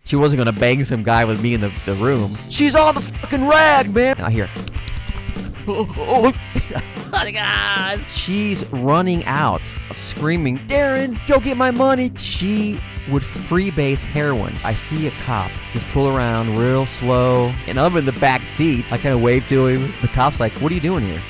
She wasn't going to bang some guy with me in the room. She's on the fucking rag, man. I hear, oh my God. She's running out, screaming, Darryn, go get my money. She would freebase heroin. I see a cop just pull around real slow, and I'm in the back seat. I kind of wave to him. The cop's like, what are you doing here?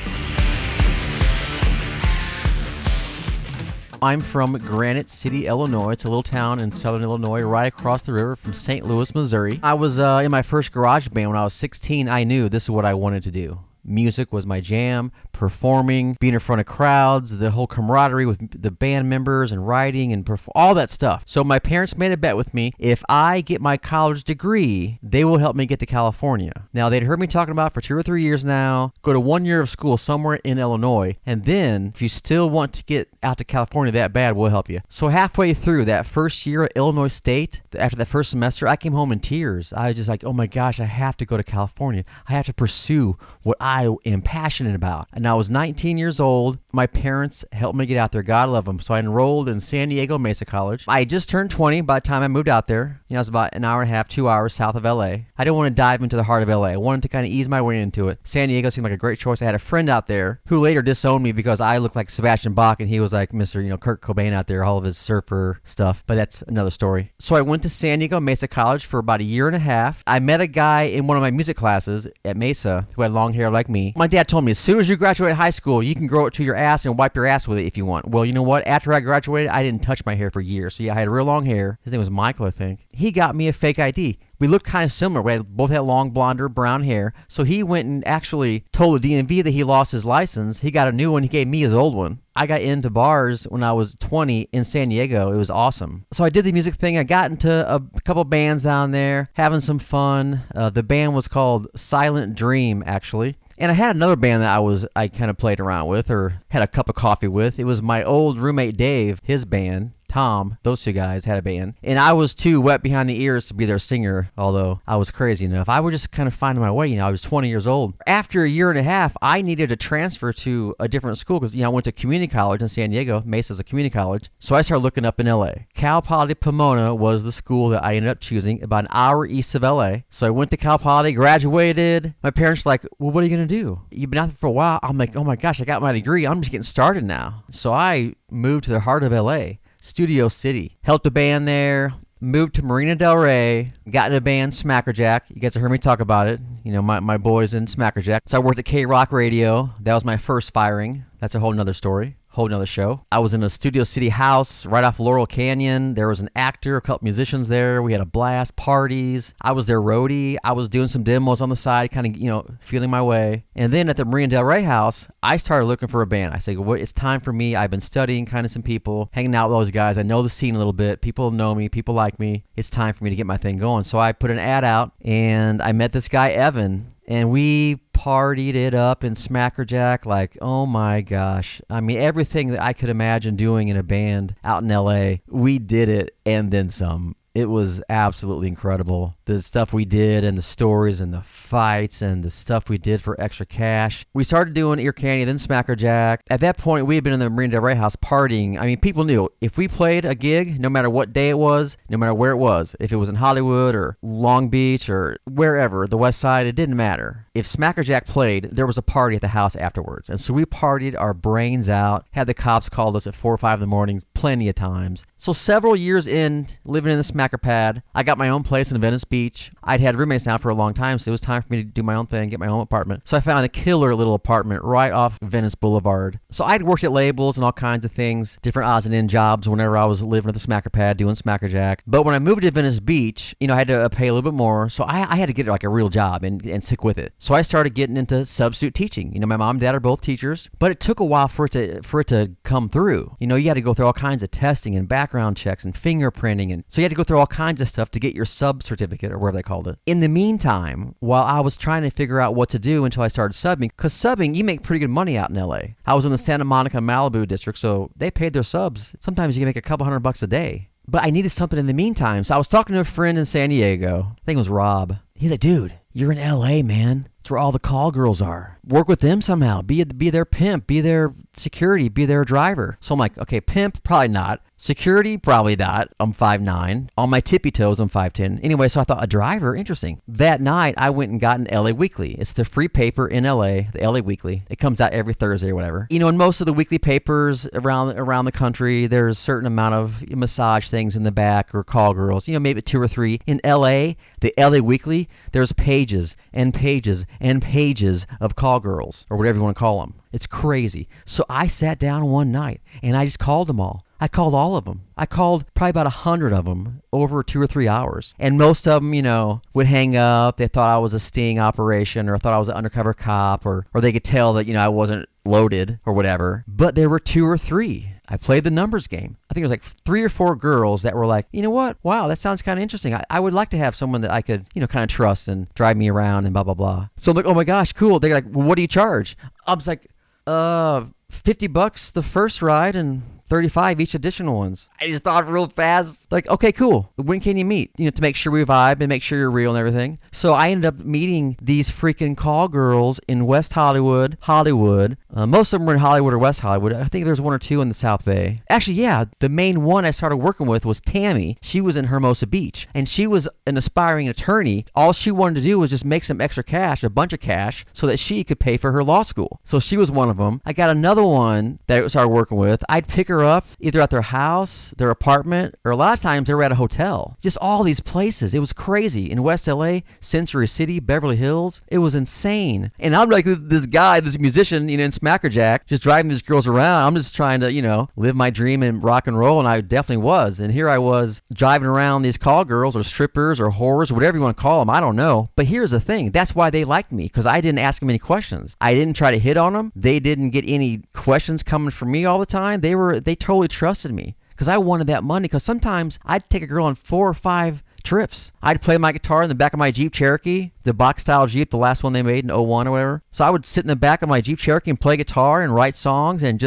I'm from Granite City, Illinois. It's a little town in southern Illinois, right across the river from St. Louis, Missouri. I was in my first garage band when I was 16. I knew this is what I wanted to do. Music was my jam, performing, being in front of crowds, the whole camaraderie with the band members and writing and all that stuff. So my parents made a bet with me. If I get my college degree, they will help me get to California. Now, they'd heard me talking about it for 2 or 3 years now, go to 1 year of school somewhere in Illinois, and then if you still want to get out to California that bad, we'll help you. So halfway through that first year at Illinois State, after that first semester, I came home in tears. I was just like, oh my gosh, I have to go to California. I have to pursue what I am passionate about. And I was 19 years old. My parents helped me get out there. God love them. So I enrolled in San Diego Mesa College. I just turned 20 by the time I moved out there. I was about an hour and a half, 2 hours south of LA. I didn't want to dive into the heart of LA. I wanted to kind of ease my way into it. San Diego seemed like a great choice. I had a friend out there who later disowned me because I looked like Sebastian Bach and he was like Mr. Kurt Cobain out there, all of his surfer stuff. But that's another story. So I went to San Diego Mesa College for about a year and a half. I met a guy in one of my music classes at Mesa who had long hair like me. My dad told me, as soon as you graduate high school, you can grow it to your ass and wipe your ass with it if you want. Well, you know what? After I graduated, I didn't touch my hair for years. So yeah, I had real long hair. His name was Michael, I think. He got me a fake ID. We looked kind of similar. We both had long blonde or brown hair. So he went and actually told the DMV that he lost his license. He got a new one. He gave me his old one. I got into bars when I was 20 in San Diego. It was awesome. So I did the music thing. I got into a couple bands down there, having some fun. The band was called Silent Dream, actually. And I had another band that I kind of played around with or had a cup of coffee with. It was my old roommate Dave, his band. Tom, those two guys had a band. And I was too wet behind the ears to be their singer, although I was crazy enough. I was just kind of finding my way. I was 20 years old. After a year and a half, I needed to transfer to a different school because, I went to community college in San Diego. Mesa's a community college. So I started looking up in LA. Cal Poly Pomona was the school that I ended up choosing, about an hour east of LA. So I went to Cal Poly, graduated. My parents were like, well, what are you going to do? You've been out there for a while. I'm like, oh my gosh, I got my degree. I'm just getting started now. So I moved to the heart of LA. Studio City. Helped a band there, moved to Marina Del Rey, got in a band, Smackerjack. You guys have heard me talk about it. My boys in Smackerjack. So I worked at K-Rock Radio. That was my first firing. That's a whole nother story. Whole nother show. I was in a Studio City house right off Laurel Canyon. There was an actor, a couple musicians there. We had a blast, parties. I was their roadie. I was doing some demos on the side, kind of, feeling my way. And then at the Marina Del Rey house, I started looking for a band. I said, it's time for me. I've been studying kind of some people, hanging out with those guys. I know the scene a little bit. People know me. People like me. It's time for me to get my thing going. So I put an ad out, and I met this guy, Evan, and we partied it up in Smackerjack like, oh my gosh. I mean, everything that I could imagine doing in a band out in LA, we did it and then some. It was absolutely incredible. The stuff we did and the stories and the fights and the stuff we did for extra cash. We started doing Ear Candy, then Smackerjack. At that point, we had been in the Marina Del Rey house partying. I mean, people knew if we played a gig, no matter what day it was, no matter where it was, if it was in Hollywood or Long Beach or wherever, the West Side, it didn't matter. If Smackerjack played, there was a party at the house afterwards. And so we partied our brains out, had the cops called us at 4 or 5 in the morning, plenty of times. So several years in, living in the Smacker pad, I got my own place in Venice Beach. I'd had roommates now for a long time, so it was time for me to do my own thing, get my own apartment. So I found a killer little apartment right off Venice Boulevard. So I'd worked at labels and all kinds of things, different odds and end jobs whenever I was living at the Smacker pad doing Smackerjack. But when I moved to Venice Beach, I had to pay a little bit more, so I had to get like a real job and stick with it. So I started getting into substitute teaching. My mom and dad are both teachers, but it took a while for it to come through. You had to go through all kinds of testing and background checks and fingerprinting, and so you had to go through all kinds of stuff to get your sub certificate or whatever they called it. In the meantime, while I was trying to figure out what to do until I started subbing, because subbing, you make pretty good money out in LA. I was in the Santa Monica Malibu district, so they paid their subs. Sometimes you can make a couple $100 a day. But I needed something in the meantime, so I was talking to a friend in San Diego. I think it was Rob. He's like, dude, you're in LA, man. That's where all the call girls are. Work with them somehow. Be their pimp. Be their security. Be their driver. So I'm like, okay, pimp, probably not. Security, probably not. I'm 5'9". On my tippy toes, I'm 5'10". Anyway, so I thought, a driver? Interesting. That night, I went and got an LA Weekly. It's the free paper in LA, the LA Weekly. It comes out every Thursday or whatever. You know, in most of the weekly papers around the country, there's a certain amount of massage things in the back or call girls, you know, maybe 2 or 3. In LA, the LA Weekly, there's pages and pages and pages of call girls, or whatever you want to call them. It's crazy. So I sat down one night and I just called them all. I called all of them. I called probably about 100 of them over 2 or 3 hours. And most of them, you know, would hang up. They thought I was a sting operation, or thought I was an undercover cop, or they could tell that, you know, I wasn't loaded or whatever. But there were 2 or 3. I played the numbers game. I think it was like 3 or 4 girls that were like, you know what? Wow, that sounds kind of interesting. I would like to have someone that I could, you know, kind of trust and drive me around and blah, blah, blah. So I'm like, oh my gosh, cool. They're like, well, what do you charge? I was like, $50 the first ride and $35 each additional ones. I just thought real fast, like, okay, cool. When can you meet? You know, to make sure we vibe and make sure you're real and everything. So I ended up meeting these freaking call girls in West Hollywood. Most of them were in Hollywood or West Hollywood. I think there's 1 or 2 in the South Bay. Actually, yeah, the main one I started working with was Tammy. She was in Hermosa Beach, and she was an aspiring attorney. All she wanted to do was just make some extra cash, a bunch of cash, so that she could pay for her law school. So she was one of them. I got another one that I started working with. I'd pick her up either at their house, their apartment, or a lot of times they were at a hotel. Just all these places. It was crazy. In West LA, Century City, Beverly Hills. It was insane. And I'm like this guy, this musician, you know, in Smackerjack, just driving these girls around. I'm just trying to, you know, live my dream and rock and roll, and I definitely was. And here I was driving around these call girls or strippers or whores or whatever you want to call them. I don't know. But here's the thing. That's why they liked me, because I didn't ask them any questions. I didn't try to hit on them. They didn't get any questions coming from me all the time. They totally trusted me because I wanted that money. Because sometimes I'd take a girl on 4 or 5 trips. I'd play my guitar in the back of my Jeep Cherokee, the box style Jeep, the last one they made in '01 or whatever. So I would sit in the back of my Jeep Cherokee and play guitar and write songs and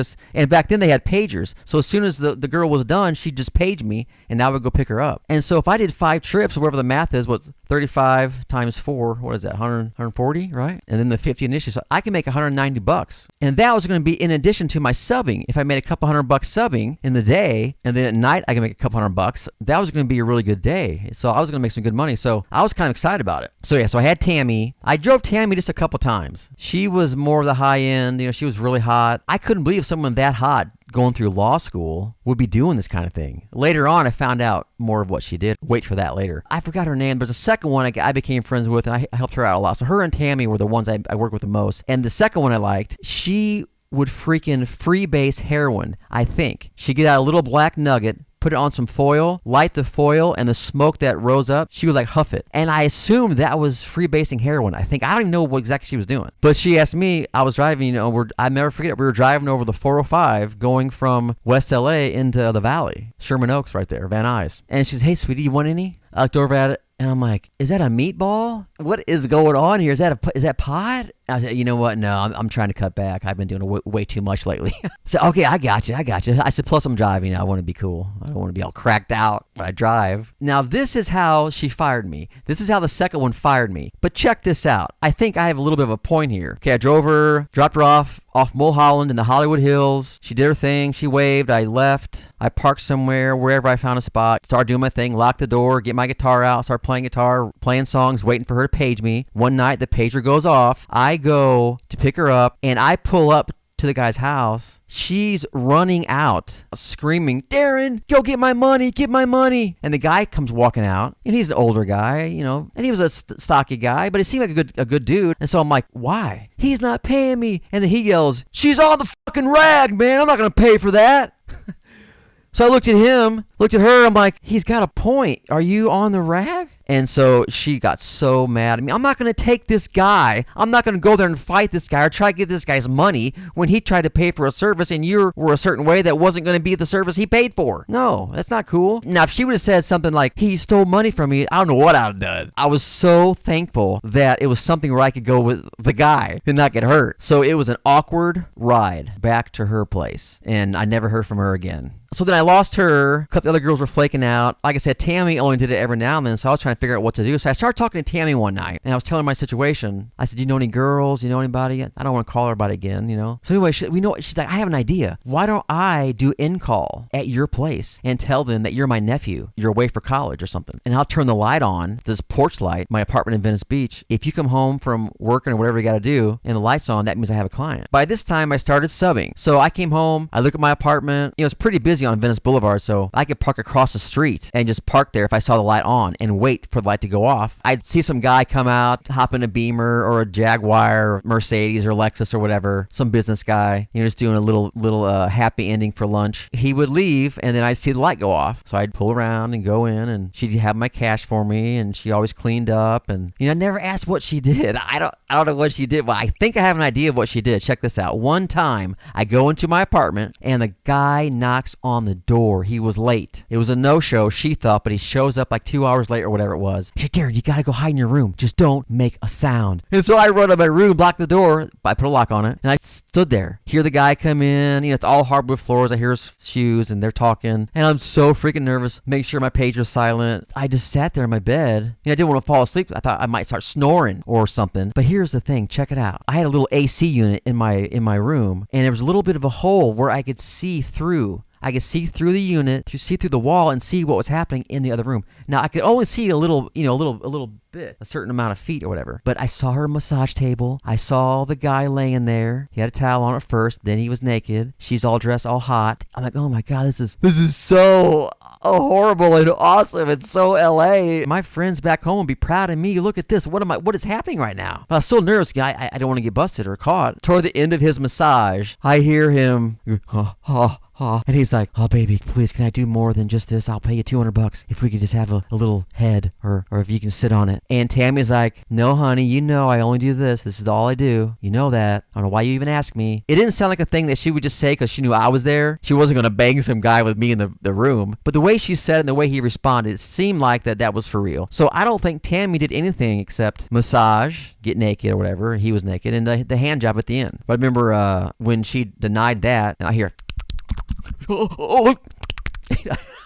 back then they had pagers. So as soon as the girl was done, she'd just page me and I would go pick her up. And so if I did 5 trips, whatever the math is, 35 times 4, what is that, 140, right? And then the 50 initially, so I can make $190. And that was going to be in addition to my subbing. If I made a couple $100 subbing in the day, and then at night I can make a couple $100, that was going to be a really good day. So I was going to make some good money. So I was kind of excited about it. So yeah, so I had Tammy. I drove Tammy just a couple times. She was more of the high end. You know, she was really hot. I couldn't believe someone that hot going through law school would be doing this kind of thing. Later on, I found out more of what she did. Wait for that later. I forgot her name. There's a second one I became friends with, and I helped her out a lot. So her and Tammy were the ones I worked with the most. And the second one I liked, she would freaking freebase heroin, I think. She'd get out a little black nugget, put it on some foil, light the foil, and the smoke that rose up, she would like huff it. And I assumed that was freebasing heroin. I don't even know what exactly she was doing. But she asked me, I was driving, you know, I'll never forget it. We were driving over the 405 going from West LA into the Valley. Sherman Oaks right there, Van Nuys. And she says, hey, sweetie, you want any? I looked over at it. And I'm like, is that a meatball? What is going on here? Is that pot? I said, you know what? No, I'm trying to cut back. I've been doing way too much lately. So, okay, I got you. I said, plus I'm driving. I want to be cool. I don't want to be all cracked out when I drive. Now, this is how she fired me. This is how the second one fired me. But check this out. I think I have a little bit of a point here. Okay, I drove her, dropped her off Mulholland in the Hollywood Hills. She did her thing. She waved. I left. I parked somewhere, wherever I found a spot. Started doing my thing. Locked the door. Get my guitar out. Start playing guitar. Playing songs. Waiting for her to page me. One night, the pager goes off. I go to pick her up, and I pull up to the guy's house. She's running out, screaming, Darryn, go get my money, get my money. And the guy comes walking out, and he's an older guy, you know, and he was a stocky guy, but it seemed like a good dude. And so I'm like, why? He's not paying me. And then he yells, she's on the fucking rag, man. I'm not going to pay for that. So I looked at him, looked at her. I'm like, he's got a point. Are you on the rag? And so she got so mad at me. I'm not going to take this guy. I'm not going to go there and fight this guy or try to get this guy's money when he tried to pay for a service and you were a certain way that wasn't going to be the service he paid for. No, that's not cool. Now, if she would have said something like, he stole money from me, I don't know what I would have done. I was so thankful that it was something where I could go with the guy and not get hurt. So it was an awkward ride back to her place. And I never heard from her again. So then I lost her. A couple other girls were flaking out. Like I said, Tammy only did it every now and then, so I was trying to figure out what to do. So I started talking to Tammy one night, and I was telling her my situation. I said, do you know any girls? You know anybody? I don't want to call her about it again, you know? So anyway, she's like, I have an idea. Why don't I do in-call at your place and tell them that you're my nephew, you're away for college or something, and I'll turn the light on, this porch light, my apartment in Venice Beach. If you come home from working or whatever you got to do, and the light's on, that means I have a client. By this time, I started subbing. So I came home, I look at my apartment. You know, it's pretty busy on Venice Boulevard, so I could park across the street and just park there if I saw the light on and wait for the light to go off. I'd see some guy come out, hop in a Beamer or a Jaguar or Mercedes or Lexus or whatever, some business guy, you know, just doing a little happy ending for lunch. He would leave, and then I'd see the light go off. So I'd pull around and go in, and she'd have my cash for me, and she always cleaned up. And you know, I never asked what she did. I don't know what she did, but I think I have an idea of what she did. Check this out. One time, I go into my apartment, and the guy knocks on the door. He was late. It was a no-show, she thought, but he shows up like 2 hours late or whatever it was. She said, Darryn, you gotta go hide in your room. Just don't make a sound. And so I run to my room, block the door. I put a lock on it, and I stood there. Hear the guy come in. You know, it's all hardwood floors. I hear his shoes, and they're talking, and I'm so freaking nervous. Make sure my page was silent. I just sat there in my bed. You know, I didn't want to fall asleep. I thought I might start snoring or something. But here's the thing. Check it out. I had a little AC unit in my room, and there was a little bit of a hole where I could see through. I could see through the unit, see through the wall, and see what was happening in the other room. Now I could only see a little bit, a certain amount of feet or whatever. But I saw her massage table. I saw the guy laying there. He had a towel on at first. Then he was naked. She's all dressed, all hot. I'm like, oh my God, this is so horrible and awesome. It's so LA. My friends back home would be proud of me. Look at this. What is happening right now? But I was still nervous. I don't want to get busted or caught. Toward the end of his massage, I hear him, and he's like, oh baby, please, can I do more than just this? I'll pay you $200 if we could just have a little head, or if you can sit on it. And Tammy's like, no honey, you know I only do this. This is all I do. You know that. I don't know why you even ask me. It didn't sound like a thing that she would just say because she knew I was there. She wasn't going to bang some guy with me in the room. But the way she said it and the way he responded, it seemed like that was for real. So I don't think Tammy did anything except massage, get naked or whatever. He was naked, and the hand job at the end. But I remember when she denied that, and I hear, oh.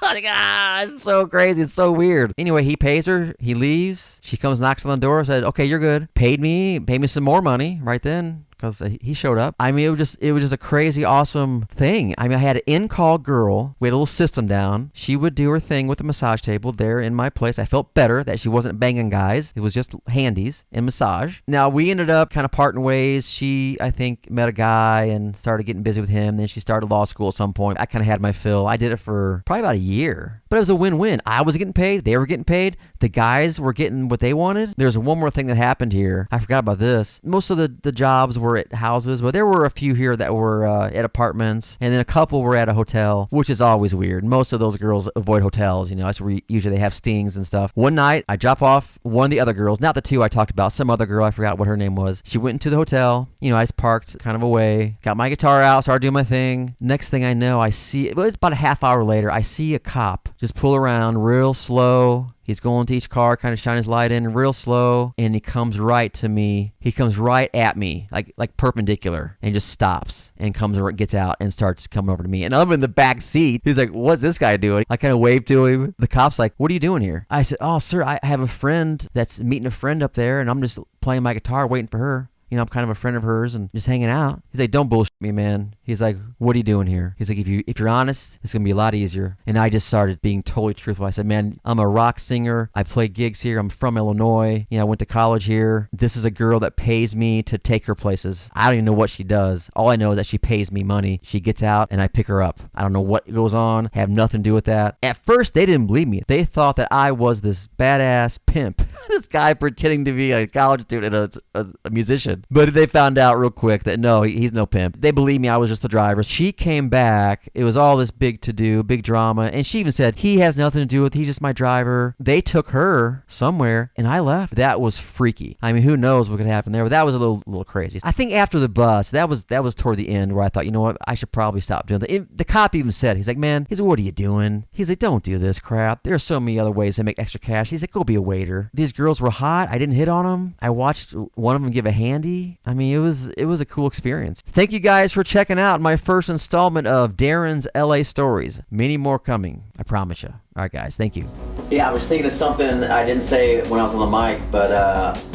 It's so crazy. It's so weird. Anyway, he pays her. He leaves. She comes, knocks on the door, said, okay, you're good. Paid me some more money right then, because he showed up. I mean, it was just a crazy, awesome thing. I mean, I had an in-call girl. We had a little system down. She would do her thing with the massage table there in my place. I felt better that she wasn't banging guys. It was just handies and massage. Now, we ended up kind of parting ways. She, I think, met a guy and started getting busy with him. Then she started law school at some point. I kind of had my fill. I did it for probably about a year. But it was a win-win. I was getting paid. They were getting paid. The guys were getting what they wanted. There's one more thing that happened here. I forgot about this. Most of the jobs were at houses, but there were a few here that were at apartments, and then a couple were at a hotel, which is always weird. Most of those girls avoid hotels. You know, that's where usually they have stings and stuff. One night, I drop off one of the other girls, not the two I talked about, some other girl, I forgot what her name was. She went into the hotel. You know, I just parked kind of away, got my guitar out, started doing my thing. Next thing I know, it's about a half hour later, I see a cop just pull around real slow. He's going to each car, kind of shining his light in real slow, and he comes right to me. He comes right at me, like perpendicular, and just stops and gets out and starts coming over to me. And I'm in the back seat. He's like, what's this guy doing? I kind of waved to him. The cop's like, what are you doing here? I said, oh, sir, I have a friend that's meeting a friend up there, and I'm just playing my guitar, waiting for her. You know, I'm kind of a friend of hers and just hanging out. He's like, don't bullshit me, man. He's like, what are you doing here? He's like, if you're honest, it's going to be a lot easier. And I just started being totally truthful. I said, man, I'm a rock singer. I play gigs here. I'm from Illinois. You know, I went to college here. This is a girl that pays me to take her places. I don't even know what she does. All I know is that she pays me money. She gets out and I pick her up. I don't know what goes on. I have nothing to do with that. At first, they didn't believe me. They thought that I was this badass pimp. This guy pretending to be a college student and a musician. But they found out real quick that no, he's no pimp. They believed me. I was just a driver. She came back. It was all this big to-do, big drama. And she even said, he has nothing to do with it. He's just my driver. They took her somewhere and I left. That was freaky. I mean, who knows what could happen there, but that was a little crazy. I think after the bus, that was toward the end where I thought, you know what, I should probably stop doing that. The cop even said, he's like, man, he's like, what are you doing? He's like, don't do this crap. There are so many other ways to make extra cash. He's like, go be a waiter. These girls were hot. I didn't hit on them. I watched one of them give a handy. easy. I mean, it was a cool experience. Thank you guys for checking out my first installment of Darryn's LA Stories. Many more coming, I promise you. All right, guys, thank you. Yeah, I was thinking of something I didn't say when I was on the mic, but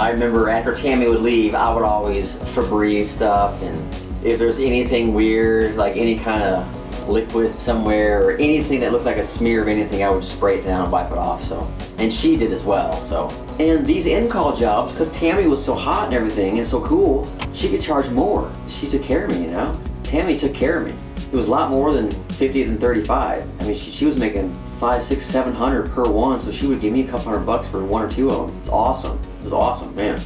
I remember after Tammy would leave, I would always Febreze stuff, and if there's anything weird, like any kind of liquid somewhere or anything that looked like a smear of anything, I would spray it down and wipe it off. So, and she did as well. So, and these in-call jobs, because Tammy was so hot and everything and so cool, she could charge more. She took care of me, you know. Tammy took care of me. It was a lot more than 50 than 35. I mean, she was making 500, 600, 700 per one, so she would give me a couple $100 for one or two of them. It's awesome. It was awesome, man.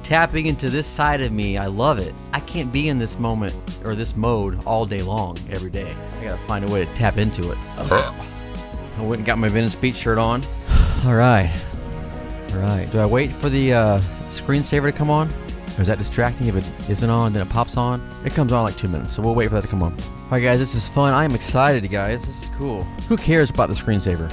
Tapping into this side of me, I love it. I can't be in this moment or this mode all day long, every day. I gotta find a way to tap into it. I went and got my Venice Beach shirt on. All right. Do I wait for the screensaver to come on? Or is that distracting if it isn't on, then it pops on? It comes on in like 2 minutes, so we'll wait for that to come on. All right, guys, this is fun. I am excited, guys. This is cool. Who cares about the screensaver?